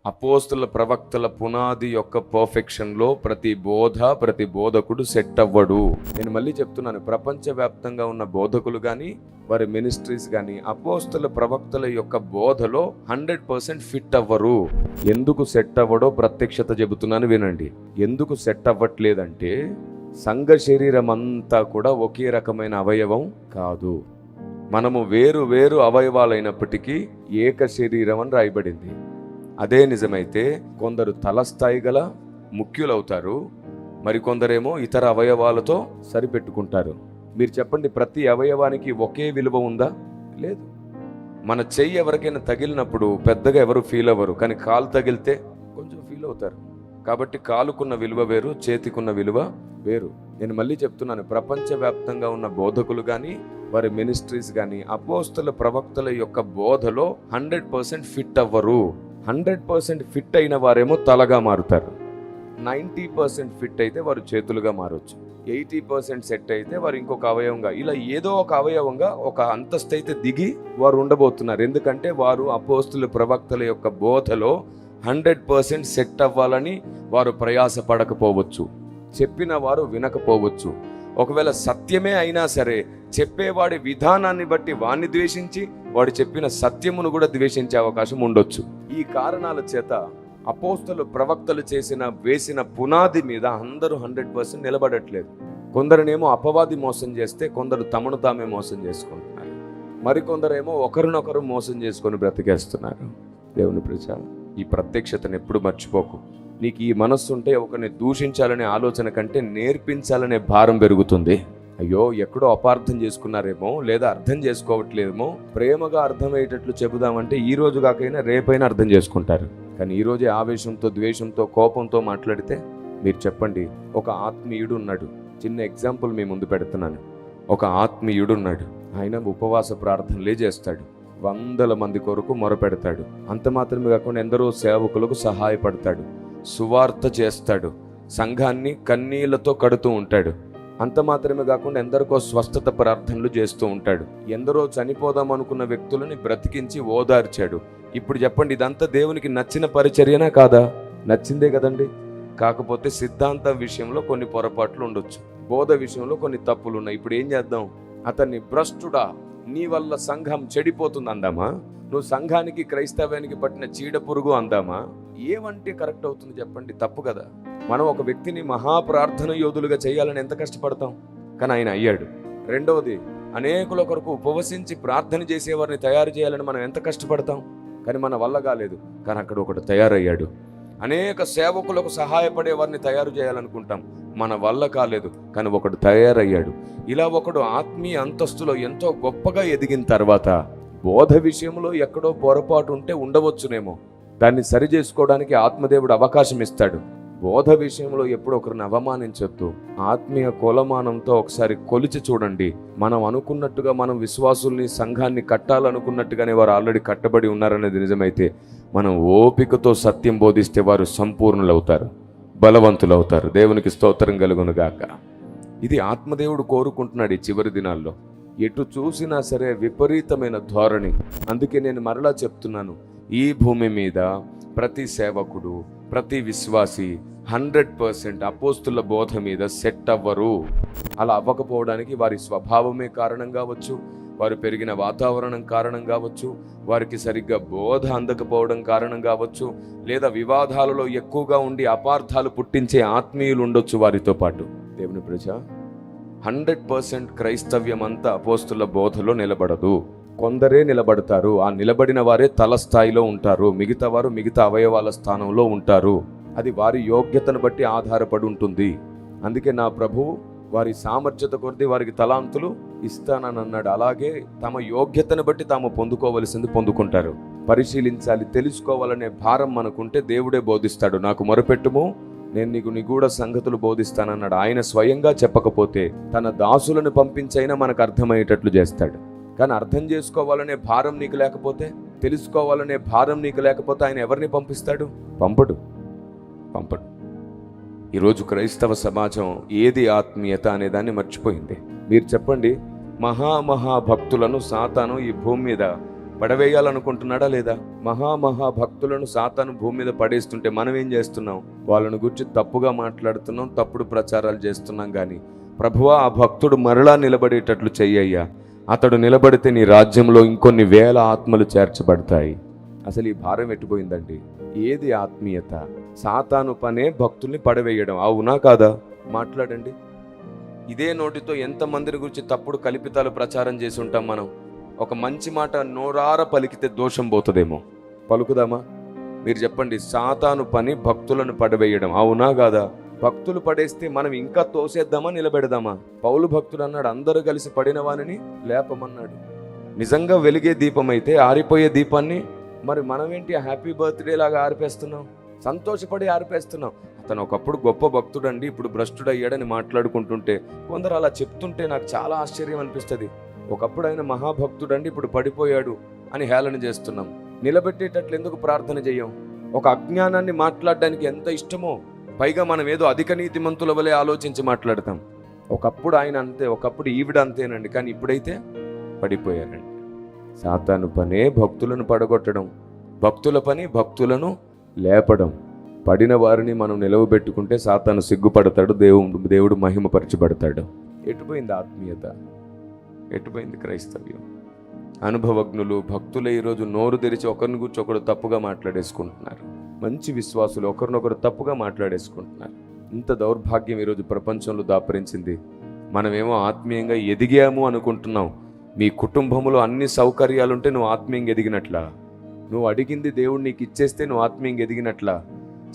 అపోస్తుల ప్రవక్తల పునాది యొక్క పర్ఫెక్షన్లో ప్రతి బోధకుడు సెట్ అవ్వడు. నేను మళ్ళీ చెప్తున్నాను, ప్రపంచవ్యాప్తంగా ఉన్న బోధకులు కానీ వారి మినిస్ట్రీస్ కానీ అపోస్తుల ప్రవక్తల యొక్క బోధలో 100% ఫిట్ అవ్వరు. ఎందుకు సెట్ అవ్వడో ప్రత్యక్షత చెబుతున్నాను వినండి. ఎందుకు సెట్ అవ్వట్లేదంటే సంఘ శరీరం అంతా కూడా ఒకే రకమైన అవయవం కాదు. మనము వేరు వేరు అవయవాలైనప్పటికీ ఏక శరీరం అని రాయబడింది. అదే నిజమైతే కొందరు తలస్థాయి గల ముఖ్యులవుతారు, మరికొందరేమో ఇతర అవయవాలతో సరిపెట్టుకుంటారు. మీరు చెప్పండి, ప్రతి అవయవానికి ఒకే విలువ ఉందా? లేదు. మన చెయ్యి ఎవరికైనా తగిలినప్పుడు పెద్దగా ఎవరు ఫీల్ అవ్వరు, కానీ కాలు తగిలితే కొంచెం ఫీల్ అవుతారు. కాబట్టి కాలుకున్న విలువ వేరు, చేతికున్న విలువ వేరు. నేను మళ్ళీ చెప్తున్నాను, ప్రపంచవ్యాప్తంగా ఉన్న బోధకులు కానీ వారి మినిస్ట్రీస్ కానీ అపోస్తుల ప్రవక్తల యొక్క బోధలో 100% ఫిట్ అవ్వరు. 100% ఫిట్ అయిన వారేమో తలగా మారుతారు. 90% ఫిట్ అయితే వారు చేతులుగా మారవచ్చు. 80% సెట్ అయితే వారు ఇంకొక అవయవంగా, ఇలా ఏదో ఒక అవయవంగా ఒక అంతస్తు అయితే దిగి వారు ఉండబోతున్నారు. ఎందుకంటే వారు అపోస్తుల ప్రవక్తల యొక్క బోధలో 100% సెట్ అవ్వాలని వారు ప్రయాస పడకపోవచ్చు, చెప్పిన వారు వినకపోవచ్చు. ఒకవేళ సత్యమే అయినా సరే చెప్పేవాడి విధానాన్ని బట్టి వాడిని ద్వేషించి వాడు చెప్పిన సత్యమును కూడా ద్వేషించే అవకాశం ఉండొచ్చు. ఈ కారణాల చేత అపోస్తలు ప్రవక్తలు వేసిన పునాది మీద అందరూ 100% నిలబడట్లేదు. కొందరునేమో అపవాది మోసం చేస్తే కొందరు తమను తామే మోసం చేసుకుంటున్నారు, మరికొందరేమో ఒకరినొకరు మోసం చేసుకొని బ్రతికేస్తున్నారు. దేవుని ప్రజ, ఈ ప్రత్యక్షతను ఎప్పుడు మర్చిపోకు. నీకు ఈ మనస్సు ఉంటే ఒకరిని దూషించాలనే ఆలోచన కంటే నేర్పించాలనే భారం పెరుగుతుంది. అయ్యో ఎక్కడో అపార్థం చేసుకున్నారేమో, లేదా అర్థం చేసుకోవట్లేదేమో, ప్రేమగా అర్థమయ్యేటట్లు చెబుదామంటే ఈ రోజు కాకైనా రేపైనా అర్థం చేసుకుంటారు. కానీ ఈరోజే ఆవేశంతో, ద్వేషంతో, కోపంతో మాట్లాడితే మీరు చెప్పండి. ఒక ఆత్మీయుడు ఉన్నాడు. చిన్న ఎగ్జాంపుల్ మీ ముందు పెడుతున్నాను. ఒక ఆత్మీయుడు ఉన్నాడు. ఆయన ఉపవాస ప్రార్థనలే చేస్తాడు, 100 మంది కొరకు మొరపెడతాడు. అంత మాత్రమే కాకుండా ఎందరో సేవకులకు సహాయపడతాడు, సువార్త చేస్తాడు, సంఘాన్ని కన్నీళ్లతో కడుతూ ఉంటాడు. అంత మాత్రమే కాకుండా ఎందరికో స్వస్థత ప్రార్థనలు చేస్తూ ఉంటాడు. ఎందరో చనిపోదాం అనుకున్న వ్యక్తులని బ్రతికించి ఓదార్చాడు. ఇప్పుడు చెప్పండి, ఇదంతా దేవునికి నచ్చిన పరిచర్యనా కాదా? నచ్చిందే కదండి. కాకపోతే సిద్ధాంత విషయంలో కొన్ని పొరపాట్లు ఉండొచ్చు, బోధ విషయంలో కొన్ని తప్పులు ఉన్నాయి. ఇప్పుడు ఏం చేద్దాం? అతన్ని భ్రష్టుడా, నీ వల్ల సంఘం చెడిపోతుంది అందామా? నువ్వు సంఘానికి క్రైస్తవ్యానికి పట్టిన చీడ పురుగు అందామా? ఏమంటే కరెక్ట్ అవుతుంది చెప్పండి? తప్పు కదా. మనం ఒక వ్యక్తిని మహాప్రార్థన యోధులుగా చేయాలని ఎంత కష్టపడతాం, కానీ ఆయన అయ్యాడు. రెండవది, అనేకుల కొరకు ఉపవసించి ప్రార్థన చేసేవారిని తయారు చేయాలని మనం ఎంత కష్టపడతాం, కానీ మన వల్ల కాలేదు. కానీ అక్కడ ఒకడు తయారయ్యాడు. అనేక సేవకులకు సహాయపడే వారిని తయారు చేయాలనుకుంటాం, మన వల్ల కాలేదు, కానీ ఒకడు తయారయ్యాడు. ఇలా ఒకడు ఆత్మీయ అంతస్తులో ఎంతో గొప్పగా ఎదిగిన తర్వాత బోధ విషయంలో ఎక్కడో పొరపాటు ఉంటే ఉండవచ్చునేమో, దాన్ని సరి చేసుకోవడానికి ఆత్మదేవుడు అవకాశం ఇస్తాడు. బోధ విషయంలో ఎప్పుడు ఒకరిని అవమానించొద్దు. ఆత్మీయ కొలమానంతో ఒకసారి కొలిచి చూడండి. మనం అనుకున్నట్టుగా మనం విశ్వాసుల్ని, సంఘాన్ని కట్టాలనుకున్నట్టుగానే వారు ఆల్రెడీ కట్టబడి ఉన్నారనేది నిజమైతే మనం ఓపికతో సత్యం బోధిస్తే వారు సంపూర్ణులవుతారు, బలవంతులవుతారు. దేవునికి స్తోత్రం కలుగును గాక. ఇది ఆత్మదేవుడు కోరుకుంటున్నాడు ఈ చివరి దినాల్లో. ఎటు చూసినా సరే విపరీతమైన ధోరణి. అందుకే నేను మరలా చెప్తున్నాను, ఈ భూమి మీద ప్రతి సేవకుడు, ప్రతి విశ్వాసి 100% అపోస్తుల బోధ మీద సెట్ అవ్వరు. అలా అవ్వకపోవడానికి వారి స్వభావమే కారణం కావచ్చు, వారు పెరిగిన వాతావరణం కారణం కావచ్చు, వారికి సరిగ్గా బోధ అందకపోవడం కారణం కావచ్చు, లేదా వివాదాలలో ఎక్కువగా ఉండి అపార్థాలు పుట్టించే ఆత్మీయులు ఉండొచ్చు వారితో పాటు. దేవుని ప్రజ, 100% క్రైస్తవ్యం అంతా అపోస్తుల బోధలో నిలబడదు. కొందరే నిలబడతారు. ఆ నిలబడిన వారే తల స్థాయిలో ఉంటారు, మిగతా వారు మిగతా అవయవాల స్థానంలో ఉంటారు. అది వారి యోగ్యతను బట్టి ఆధారపడి ఉంటుంది. అందుకే నా ప్రభువు వారి సామర్థ్యత కొద్దీ వారికి తలాంతులు ఇస్తానని అన్నాడు. అలాగే తమ యోగ్యతను బట్టి తాము పొందుకోవలసింది పొందుకుంటారు. పరిశీలించాలి, తెలుసుకోవాలనే భారం మనకుంటే దేవుడే బోధిస్తాడు. నాకు మొరపెట్టుము, నేను నీకు నిగూఢ సంగతులు బోధిస్తానన్నాడు. ఆయన స్వయంగా చెప్పకపోతే తన దాసులను పంపించైనా మనకు అర్థమయ్యేటట్లు చేస్తాడు. కానీ అర్థం చేసుకోవాలనే భారం నీకు లేకపోతే, తెలుసుకోవాలనే భారం నీకు లేకపోతే ఆయన ఎవరిని పంపిస్తాడు? పంపడు. ఈరోజు క్రైస్తవ సమాజం ఏది ఆత్మీయత అనే దాన్ని మర్చిపోయింది. మీరు చెప్పండి, మహాభక్తులను సాతాను ఈ భూమి మీద పడవేయాలనుకుంటున్నాడా లేదా? మహా భక్తులను సాతాను భూమి మీద పడేస్తుంటే మనం ఏం చేస్తున్నాం? వాళ్ళను గురించి తప్పుగా మాట్లాడుతున్నాం, తప్పుడు ప్రచారాలు చేస్తున్నాం. కానీ ప్రభువా, ఆ భక్తుడు మరలా నిలబడేటట్లు చెయ్యయ్యా. అతడు నిలబడితే నీ రాజ్యంలో ఇంకొన్ని వేల ఆత్మలు చేర్చబడతాయి. అసలు ఈ భారం ఎట్టుపోయిందండి? ఏది ఆత్మీయత? సాతాను పనే భక్తుల్ని పడవేయడం, అవునా కాదా? మాట్లాడండి. ఇదే నోటితో ఎంతమందిని గురించి తప్పుడు కల్పితాలు ప్రచారం చేసి ఉంటాం మనం. ఒక మంచి మాట నోరార పలికితే దోషం పోతుందేమో. పలుకుదామా? మీరు చెప్పండి. సాతాను పని భక్తులను పడవేయడం, అవునా కాదా? భక్తులు పడేస్తే మనం ఇంకా తోసేద్దామా, నిలబెడదామా? పౌలు భక్తుడు అన్నాడు, అందరూ కలిసి పడిన వానిని లేపమన్నాడు. నిజంగా వెలిగే దీపం అయితే ఆరిపోయే దీపాన్ని మరి మనమేంటి హ్యాపీ బర్త్డే లాగా ఆరిపేస్తున్నాం? సంతోషపడి ఆరిపేస్తున్నాం. అతను ఒకప్పుడు గొప్ప భక్తుడండి, ఇప్పుడు భ్రష్టుడు అయ్యాడని మాట్లాడుకుంటుంటే, కొందరు అలా చెప్తుంటే నాకు చాలా ఆశ్చర్యం అనిపిస్తుంది. ఒకప్పుడు ఆయన మహాభక్తుడండి, ఇప్పుడు పడిపోయాడు అని హేళన చేస్తున్నాం. నిలబెట్టేటట్లు ఎందుకు ప్రార్థన చేయం? ఒక అజ్ఞానాన్ని మాట్లాడడానికి ఎంత ఇష్టమో, పైగా మనం ఏదో అధిక నీతిమంతుల వలె ఆలోచించి మాట్లాడతాం. ఒకప్పుడు ఆయన అంతే, ఒకప్పుడు ఈవిడ అంతేనండి, కానీ ఇప్పుడైతే పడిపోయారండి. సాతాను పనే భక్తులను పడగొట్టడం, భక్తుల పని భక్తులను లేపడం. పడిన వారిని మనం నిలవబెట్టుకుంటే సాతాను సిగ్గుపడతాడు, దేవుడు మహిమపరచబడతాడు. ఎటుపోయింది ఆత్మీయత? ఎటుపోయింది క్రైస్తవ్యం? అనుభవజ్ఞులు భక్తులు ఈరోజు నోరు తెరిచి ఒకరిని గురించి ఒకరు తప్పుగా మాట్లాడేసుకుంటున్నారు. మంచి విశ్వాసులు ఒకరినొకరు తప్పుగా మాట్లాడేసుకుంటున్నారు. ఇంత దౌర్భాగ్యం ఈరోజు ప్రపంచంలో దాపరించింది. మనమేమో ఆత్మీయంగా ఎదిగాము అనుకుంటున్నాం. మీ కుటుంబంలో అన్ని సౌకర్యాలుంటే నువ్వు ఆత్మీయంగా ఎదిగినట్లా? నువ్వు అడిగింది దేవుడు నీకు ఇచ్చేస్తే నువ్వు ఆత్మీయంగా ఎదిగినట్లా?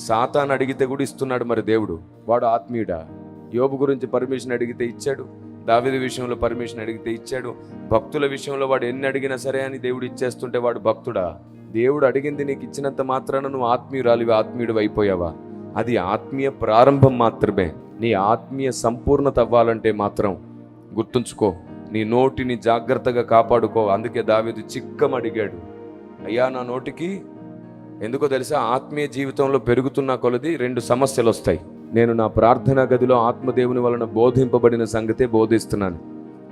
సాతాను అడిగితే కూడా ఇస్తున్నాడు, మరి దేవుడు వాడు ఆత్మీయుడా? యోబు గురించి పర్మిషన్ అడిగితే ఇచ్చాడు, దావీదు విషయంలో పర్మిషన్ అడిగితే ఇచ్చాడు. భక్తుల విషయంలో వాడు ఎన్ని అడిగినా సరే అని దేవుడు ఇచ్చేస్తుంటే వాడు భక్తుడా? దేవుడు అడిగింది నీకు ఇచ్చినంత మాత్రాన నువ్వు ఆత్మీయురాలివి, ఆత్మీయుడు అయిపోయావా? అది ఆత్మీయ ప్రారంభం మాత్రమే. నీ ఆత్మీయ సంపూర్ణత అవ్వాలంటే మాత్రం గుర్తుంచుకో, నీ నోటిని జాగ్రత్తగా కాపాడుకో. అందుకే దావీదు చిక్కమడిగాడు, అయ్యా నా నోటికి, ఎందుకో తెలుసా, ఆత్మీయ జీవితంలో పెరుగుతున్న కొలది 2 సమస్యలు వస్తాయి. నేను నా ప్రార్థనా గదిలో ఆత్మదేవుని వలన బోధింపబడిన సంగతే బోధిస్తున్నాను.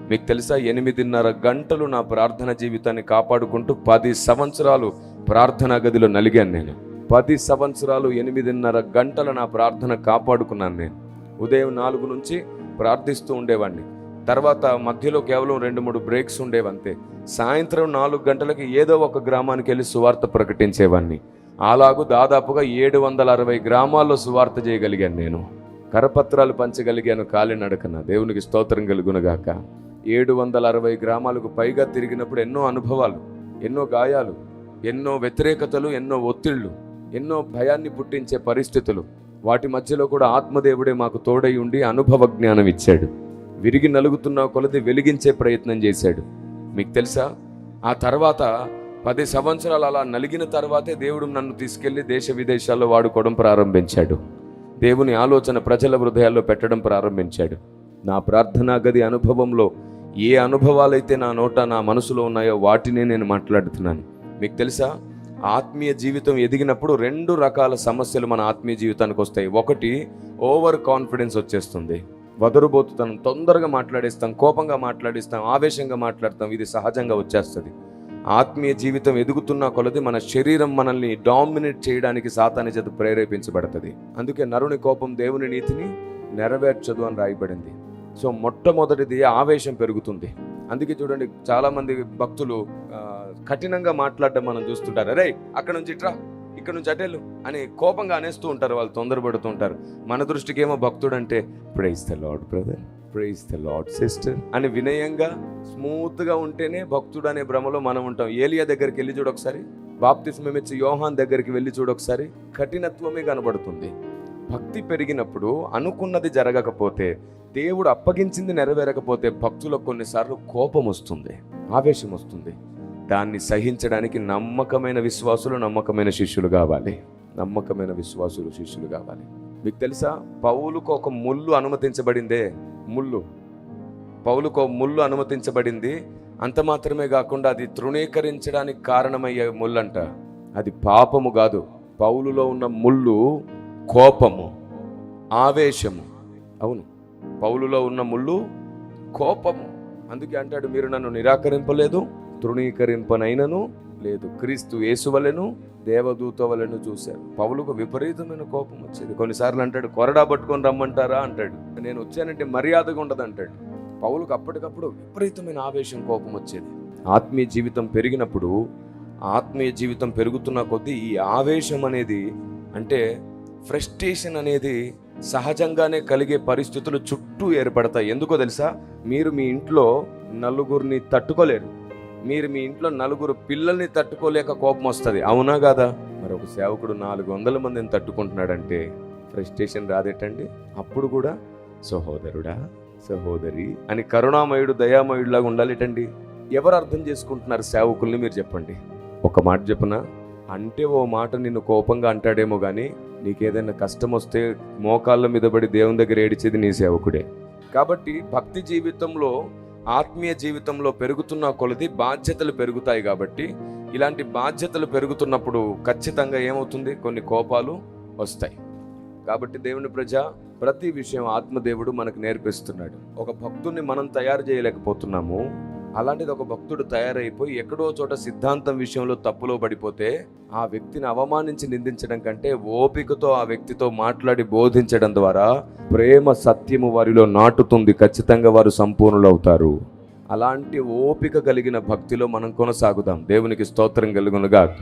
మీకు తెలుసా, 8.5 గంటలు నా ప్రార్థన జీవితాన్ని కాపాడుకుంటూ 10 సంవత్సరాలు ప్రార్థనా గదిలో నలిగాను నేను. 10 సంవత్సరాలు 8.5 గంటలు నా ప్రార్థన కాపాడుకున్నాను నేను. ఉదయం 4 నుంచి ప్రార్థిస్తూ ఉండేవాడిని. తర్వాత మధ్యలో కేవలం 2-3 బ్రేక్స్ ఉండేవంతే. సాయంత్రం 4 గంటలకి ఏదో ఒక గ్రామానికి వెళ్ళి సువార్త ప్రకటించేవాడిని. అలాగూ దాదాపుగా 760 గ్రామాల్లో సువార్త చేయగలిగాను నేను. కరపత్రాలు పంచగలిగాను కాలినడకన. దేవునికి స్తోత్రం కలుగునుగాక. 760 గ్రామాలకు పైగా తిరిగినప్పుడు ఎన్నో అనుభవాలు, ఎన్నో గాయాలు, ఎన్నో వ్యతిరేకతలు, ఎన్నో ఒత్తిళ్లు, ఎన్నో భయాన్ని పుట్టించే పరిస్థితులు. వాటి మధ్యలో కూడా ఆత్మదేవుడే మాకు తోడై ఉండి అనుభవ జ్ఞానం ఇచ్చాడు. విరిగి నలుగుతున్న కొలది వెలిగించే ప్రయత్నం చేశాడు. మీకు తెలుసా, ఆ తర్వాత 10 సంవత్సరాలు అలా నలిగిన తర్వాతే దేవుడు నన్ను తీసుకెళ్లి దేశ విదేశాల్లో వాడుకోవడం ప్రారంభించాడు. దేవుని ఆలోచన ప్రజల హృదయాల్లో పెట్టడం ప్రారంభించాడు. నా ప్రార్థనా గది అనుభవంలో ఏ అనుభవాలైతే నా నోట నా మనసులో ఉన్నాయో వాటినే నేను మాట్లాడుతున్నాను. మీకు తెలుసా, ఆత్మీయ జీవితం ఎదిగినప్పుడు 2 రకాల సమస్యలు మన ఆత్మీయ జీవితానికి వస్తాయి. ఒకటి, ఓవర్ కాన్ఫిడెన్స్ వచ్చేస్తుంది. వదరుబోతుతనం, తొందరగా మాట్లాడేస్తాం, కోపంగా మాట్లాడిస్తాం, ఆవేశంగా మాట్లాడతాం. ఇది సహజంగా వచ్చేస్తుంది. ఆత్మీయ జీవితం ఎదుగుతున్న కొలది మన శరీరం మనల్ని డామినేట్ చేయడానికి సాతాను చేత ప్రేరేపించబడుతుంది. అందుకే నరుని కోపం దేవుని నీతిని నెరవేర్చదు అని రాయబడింది. సో మొట్టమొదటిది ఆవేశం పెరుగుతుంది. అందుకే చూడండి, చాలా మంది భక్తులు కఠినంగా మాట్లాడడం మనం చూస్తుంటారు. అరే అక్కడ నుంచి ఇట్రా, ఇక్కడ నుంచి అటెళ్ళు అని కోపంగా అనేస్తూ ఉంటారు. వాళ్ళు తొందరపడుతూ ఉంటారు. మన దృష్టికి ఏమో భక్తుడు అంటే praise the Lord brother, praise the Lord sister అని వినయంగా స్మూత్గా ఉంటేనే భక్తుడు అనే భ్రమలో మనం ఉంటాం. ఏలియా దగ్గరికి వెళ్ళి చూడొకసారి, బాప్తిస్మం ఇచ్చి యోహాన్ దగ్గరికి వెళ్ళి చూడొకసారి, కఠినత్వమే కనబడుతుంది. భక్తి పెరిగినప్పుడు అనుకున్నది జరగకపోతే, దేవుడు అప్పగించింది నెరవేరకపోతే భక్తులకు కొన్నిసార్లు కోపం వస్తుంది, ఆవేశం వస్తుంది. దాన్ని సహించడానికి నమ్మకమైన విశ్వాసులు, నమ్మకమైన శిష్యులు కావాలి. నమ్మకమైన విశ్వాసులు, శిష్యులు కావాలి. మీకు తెలుసా, పౌలుకు ఒక ముళ్ళు అనుమతించబడిందే. పౌలుకు ముళ్ళు అనుమతించబడింది. అంత మాత్రమే కాకుండా అది తృణీకరించడానికి కారణమయ్యే ముళ్ళంట. అది పాపము కాదు. పౌలులో ఉన్న ముళ్ళు కోపము, ఆవేశము. అవును, పౌలులో ఉన్న ముళ్ళు కోపము. అందుకే అంటాడు, మీరు నన్ను నిరాకరింపలేదు, తృణీకరింపనైనను లేదు, క్రీస్తు యేసు వలెను దేవదూత వలెను చూశారు. పౌలుకు విపరీతమైన కోపం వచ్చేది. కొన్నిసార్లు అంటాడు, కొరడా పట్టుకొని రమ్మంటారా అంటాడు. నేను వచ్చానంటే మర్యాదగా ఉండదు అంటాడు. పౌలుకు అప్పటికప్పుడు విపరీతమైన ఆవేశం, కోపం వచ్చేది. ఆత్మీయ జీవితం పెరిగినప్పుడు, ఆత్మీయ జీవితం పెరుగుతున్న కొద్దీ ఈ ఆవేశం అనేది, అంటే ఫ్రస్ట్రేషన్ అనేది సహజంగానే కలిగే పరిస్థితులు చుట్టూ ఏర్పడతాయి. ఎందుకో తెలుసా? మీరు మీ ఇంట్లో నలుగురిని తట్టుకోలేరు, మీరు మీ ఇంట్లో నలుగురు పిల్లల్ని తట్టుకోలేక కోపం వస్తుంది, అవునా కాదా? మరి ఒక సేవకుడు 400 మందిని తట్టుకుంటున్నాడంటే ఫ్రస్ట్రేషన్ రాదేటండి? అప్పుడు కూడా సహోదరుడా, సహోదరి అని కరుణామయుడు, దయామయుడిలాగా ఉండాలిటండి. ఎవరు అర్థం చేసుకుంటున్నారు సేవకుల్ని? మీరు చెప్పండి. ఒక మాట చెప్పనా? అంటే ఓ మాట నిన్ను కోపంగా అంటాడేమో కానీ నీకేదైనా కష్టం వస్తే మోకాళ్ళ మీద పడి దేవుని దగ్గర ఏడిచేది నీ సేవకుడే. కాబట్టి భక్తి జీవితంలో, ఆత్మీయ జీవితంలో పెరుగుతున్న కొలది బాధ్యతలు పెరుగుతాయి. కాబట్టి ఇలాంటి బాధ్యతలు పెరుగుతున్నప్పుడు ఖచ్చితంగా ఏమవుతుంది? కొన్ని కోపాలు వస్తాయి. కాబట్టి దేవుని ప్రజ, ప్రతి విషయం ఆత్మదేవుడు మనకు నేర్పిస్తున్నాడు. ఒక భక్తుడిని మనం తయారు చేయలేకపోతున్నాము, అలాంటిది ఒక భక్తుడు తయారైపోయి ఎక్కడో చోట సిద్ధాంతం విషయంలో తప్పులో పడిపోతే ఆ వ్యక్తిని అవమానించి నిందించడం కంటే ఓపికతో ఆ వ్యక్తితో మాట్లాడి బోధించడం ద్వారా ప్రేమ సత్యము వారిలో నాటుతుంది. ఖచ్చితంగా వారు సంపూర్ణులు అవుతారు. అలాంటి ఓపిక కలిగిన భక్తిలో మనం కొనసాగుదాం. దేవునికి స్తోత్రం కలుగునుగాక.